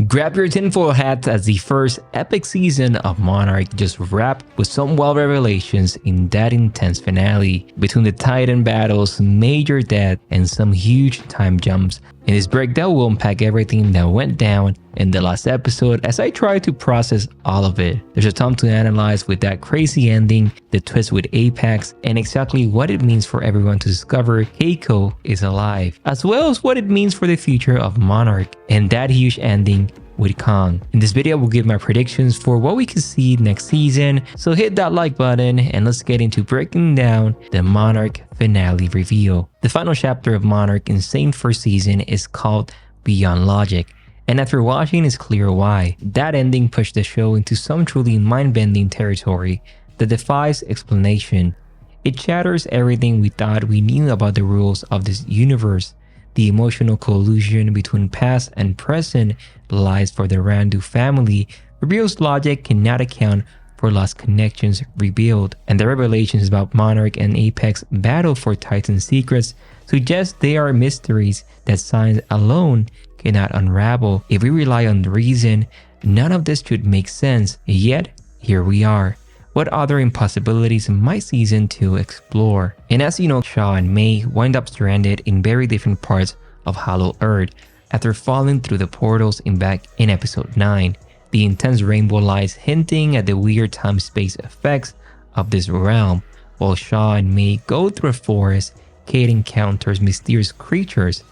Grab your tinfoil hats as the first epic season of Monarch just wrapped with some wild revelations in that intense finale. Between the Titan battles, major death, and some huge time jumps. In this breakdown, we'll unpack everything that went down in the last episode as I try to process all of it. There's a ton to analyze with that crazy ending, the twist with Apex, and exactly what it means for everyone to discover Keiko is alive, as well as what it means for the future of Monarch and that huge ending with Kong. In this video, we'll give my predictions for what we can see next season, so hit that like button and let's get into breaking down the Monarch finale reveal. The final chapter of Monarch insane first season is called Beyond Logic, and after watching it's clear why. That ending pushed the show into some truly mind-bending territory that defies explanation. It shatters everything we thought we knew about the rules of this universe. The emotional collusion between past and present lies for the Randu family reveals logic cannot account for lost connections rebuilt, and the revelations about Monarch and Apex battle for Titan secrets suggest they are mysteries that science alone cannot unravel. If we rely on reason, none of this should make sense, yet here we are. What other impossibilities might season 2 explore? And as you know, Shaw and Mei wind up stranded in very different parts of Hollow Earth after falling through the portals back in episode 9. The intense rainbow lies hinting at the weird time-space effects of this realm. While Shaw and Mei go through a forest, Kate encounters mysterious creatures.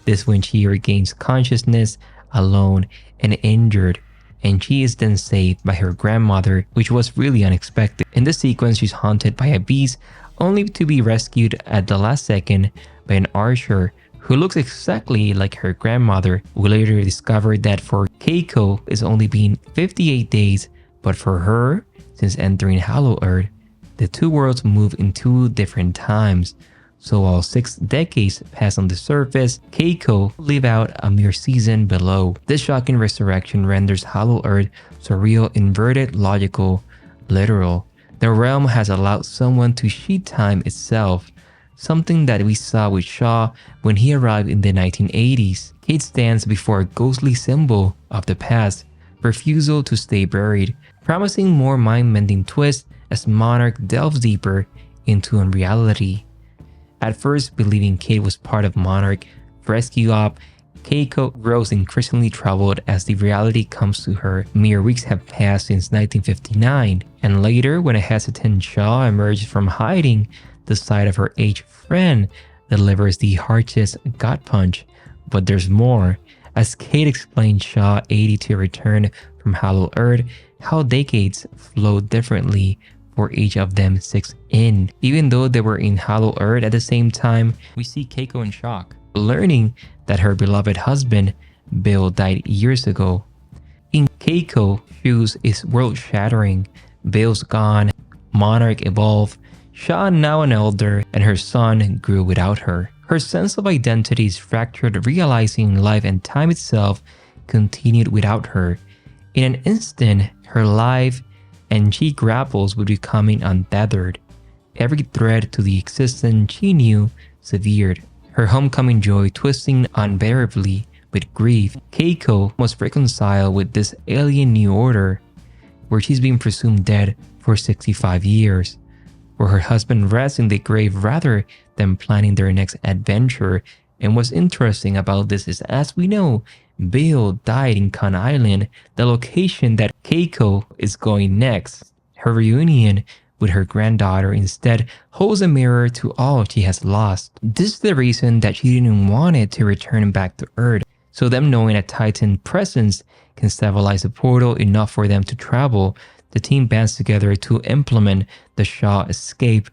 This when she regains consciousness, alone and injured, and she is then saved by her grandmother, which was really unexpected. In this sequence, she's haunted by a beast, only to be rescued at the last second by an archer who looks exactly like her grandmother. We later discovered that for Keiko, it's only been 58 days, but for her, since entering Hollow Earth, the two worlds move in two different times. So while 6 decades pass on the surface, Keiko live out a mere season below. This shocking resurrection renders Hollow Earth surreal, inverted, logical, literal. The realm has allowed someone to cheat time itself, something that we saw with Shaw when he arrived in the 1980s. Kate stands before a ghostly symbol of the past, refusal to stay buried, promising more mind-bending twists as Monarch delves deeper into unreality. At first, believing Kate was part of Monarch rescue op, Keiko grows increasingly troubled as the reality comes to her. Mere weeks have passed since 1959, and later when a hesitant Shaw emerges from hiding, the sight of her aged friend delivers the harshest gut punch. But there's more. As Kate explains Shaw 80 to return from Hollow Earth, how decades flow differently for each of them 6 in. Even though they were in Hollow Earth at the same time, we see Keiko in shock, learning that her beloved husband, Bill, died years ago. In Keiko's shoes is world-shattering. Bill's gone, Monarch evolved, Shaw now an elder, and her son grew without her. Her sense of identity is fractured, realizing life and time itself continued without her. In an instant, her life and she grapples with becoming untethered. Every thread to the existence she knew severed, her homecoming joy twisting unbearably with grief. Keiko must reconcile with this alien new order, where she's been presumed dead for 65 years, where her husband rests in the grave rather than planning their next adventure. And what's interesting about this is, as we know, Bill died in Khan Island, the location that Keiko is going next. Her reunion with her granddaughter instead holds a mirror to all she has lost. This is the reason that she didn't want it to return back to Earth. So them knowing a Titan presence can stabilize the portal enough for them to travel, the team bands together to implement the Shaw escape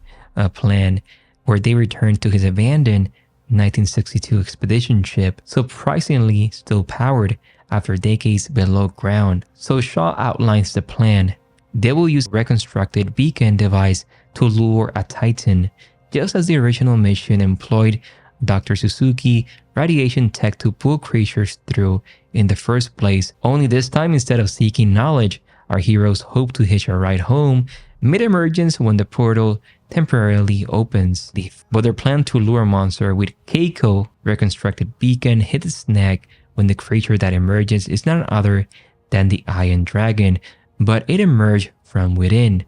plan, where they return to his abandoned 1962 expedition ship, surprisingly still powered after decades below ground. So Shaw outlines the plan. They will use a reconstructed beacon device to lure a Titan, just as the original mission employed Dr. Suzuki radiation tech to pull creatures through in the first place. Only this time, instead of seeking knowledge, our heroes hope to hitch a ride home mid-emergence when the portal temporarily opens. But their plan to lure monster with Keiko reconstructed beacon hit a snag when the creature that emerges is none other than the Iron Dragon, but it emerged from within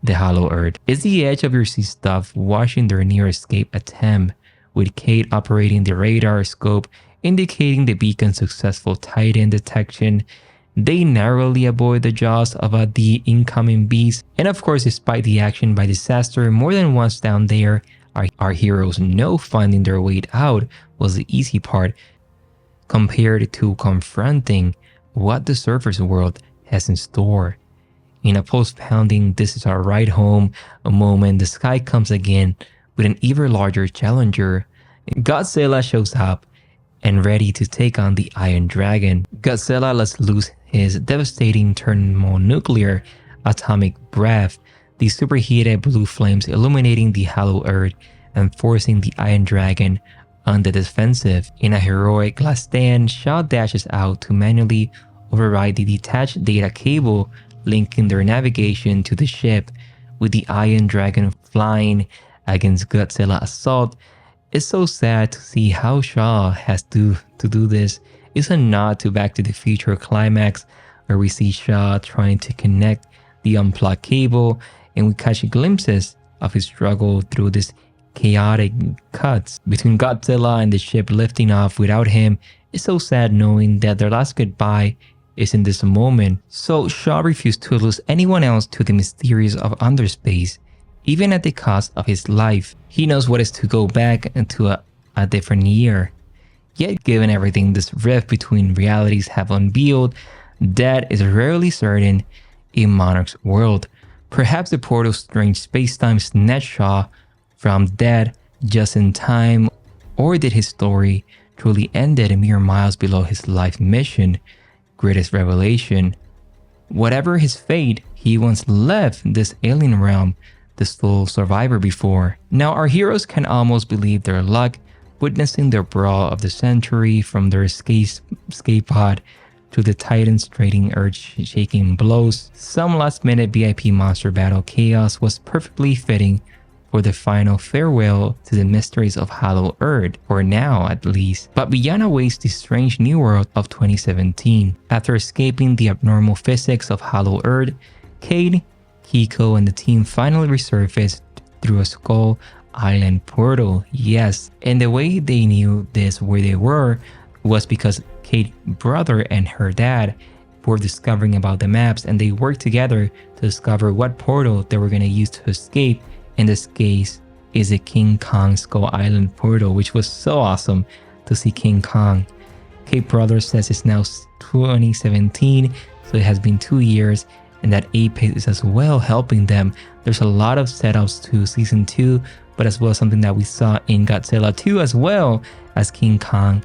the Hollow Earth. It's the edge of your sea stuff watching their near escape attempt, with Kate operating the radar scope indicating the beacon's successful Titan detection. They narrowly avoid the jaws of the incoming beast, and of course, despite the action by disaster more than once down there, our heroes know finding their way out was the easy part compared to confronting what the surface world has in store. In a post-pounding "this is our ride home" moment, the sky comes again with an even larger challenger. Godzilla shows up and ready to take on the Iron Dragon. Godzilla lets loose his devastating thermonuclear atomic breath, the superheated blue flames illuminating the Hollow Earth and forcing the Iron Dragon on the defensive. In a heroic last stand, Shaw dashes out to manually override the detached data cable linking their navigation to the ship, with the Iron Dragon flying against Godzilla assault. It's so sad to see how Shaw has to do this. It's a nod to Back to the Future climax, where we see Shaw trying to connect the unplugged cable, and we catch glimpses of his struggle through this chaotic cuts between Godzilla and the ship lifting off without him. It's so sad knowing that their last goodbye is in this moment. So Shaw refused to lose anyone else to the mysteries of underspace, even at the cost of his life. He knows what is to go back into a different year. Yet given everything this rift between realities have unveiled, that is rarely certain in Monarch's world. Perhaps the portal's strange space-time snatched Shaw from death just in time, or did his story truly ended a mere miles below his life mission, greatest revelation? Whatever his fate, he once left this alien realm the sole survivor before. Now our heroes can almost believe their luck, witnessing the brawl of the century from their escape pod to the Titans trading earth-shaking blows. Some last-minute VIP monster battle chaos was perfectly fitting for the final farewell to the mysteries of Hollow Earth, for now at least. But beyond awaits the strange new world of 2017. After escaping the abnormal physics of Hollow Earth, Kate, Kiko, and the team finally resurfaced through a Skull Island portal. Yes, and the way they knew this where they were was because Kate's brother and her dad were discovering about the maps, and they worked together to discover what portal they were going to use to escape. In this case is a King Kong Skull Island portal, which was so awesome to see King Kong. Kate's brother says it's now 2017, so it has been 2 years, and that Apex is as well helping them. There's a lot of setups to season 2, but as well as something that we saw in Godzilla 2, as well as King Kong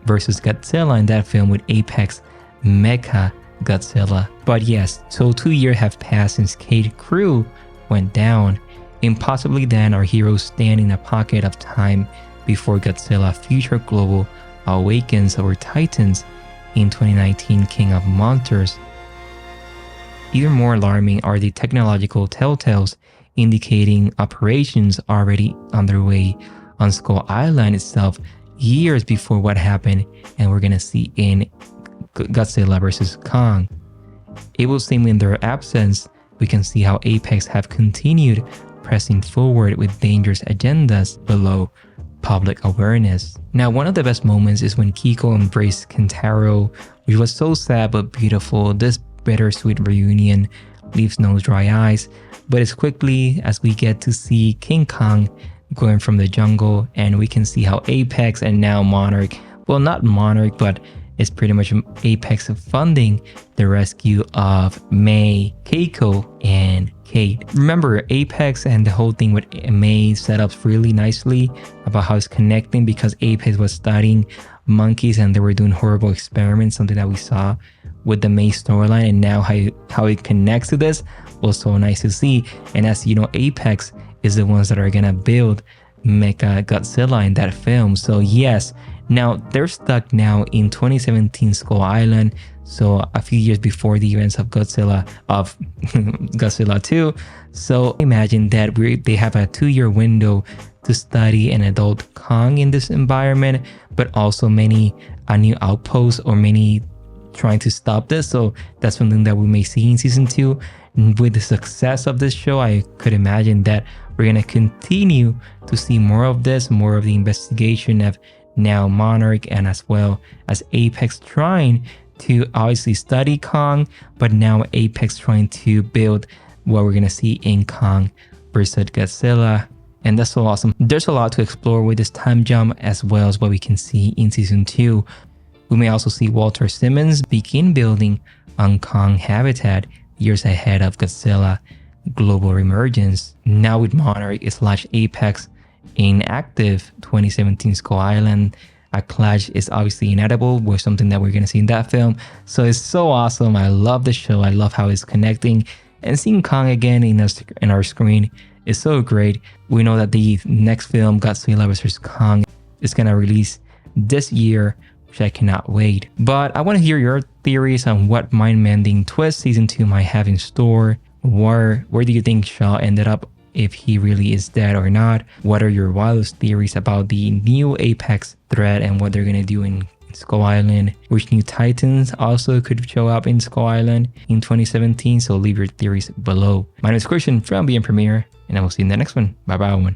versus Godzilla in that film with Apex Mecha Godzilla. But yes, so 2 years have passed since Kate's crew went down. Impossibly then, our heroes stand in a pocket of time before Godzilla future global awakens over Titans in 2019 King of Monsters. Even more alarming are the technological telltales indicating operations already underway on Skull Island itself years before what happened and we're gonna see in Godzilla vs. Kong. It will seem in their absence, we can see how Apex have continued pressing forward with dangerous agendas below public awareness. Now, one of the best moments is when Kiko embraced Kentaro, which was so sad but beautiful. This bittersweet reunion leaves no dry eyes, but it's quickly as we get to see King Kong going from the jungle, and we can see how Apex and now Monarch, well, not Monarch, but it's pretty much Apex funding the rescue of May, Keiko, and Kate. Remember, Apex and the whole thing with May set up really nicely about how it's connecting, because Apex was studying monkeys and they were doing horrible experiments, something that we saw with the May storyline, and now how it connects to this was so nice to see. And as you know, Apex is the ones that are gonna build Mecha Godzilla in that film. So yes, now they're stuck now in 2017 Skull Island, so a few years before the events of Godzilla 2. So imagine that they have a 2-year window to study an adult Kong in this environment, but also many a new outpost or many trying to stop this. So that's something that we may see in season 2. And with the success of this show, I could imagine that we're going to continue to see more of this, more of the investigation of now Monarch and as well as Apex trying to obviously study Kong, but now Apex trying to build what we're going to see in Kong versus Godzilla. And that's so awesome. There's a lot to explore with this time jump as well as what we can see in season 2. We may also see Walter Simmons begin building on Kong habitat years ahead of Godzilla global reemergence. Now with Monarch / Apex in active 2017 Skull Island, a clash is obviously inevitable with something that we're going to see in that film. So it's so awesome. I love the show. I love how it's connecting, and seeing Kong again in our screen is so great. We know that the next film, Godzilla vs. Kong, is going to release this year, which I cannot wait. But I want to hear your theories on what mind-mending twist season 2 might have in store. Where do you think Shaw ended up, if he really is dead or not? What are your wildest theories about the new Apex threat and what they're going to do in Skull Island? Which new Titans also could show up in Skull Island in 2017? So leave your theories below. My name is Christian from BM Premiere, and I will see you in the next one. Bye bye, everyone.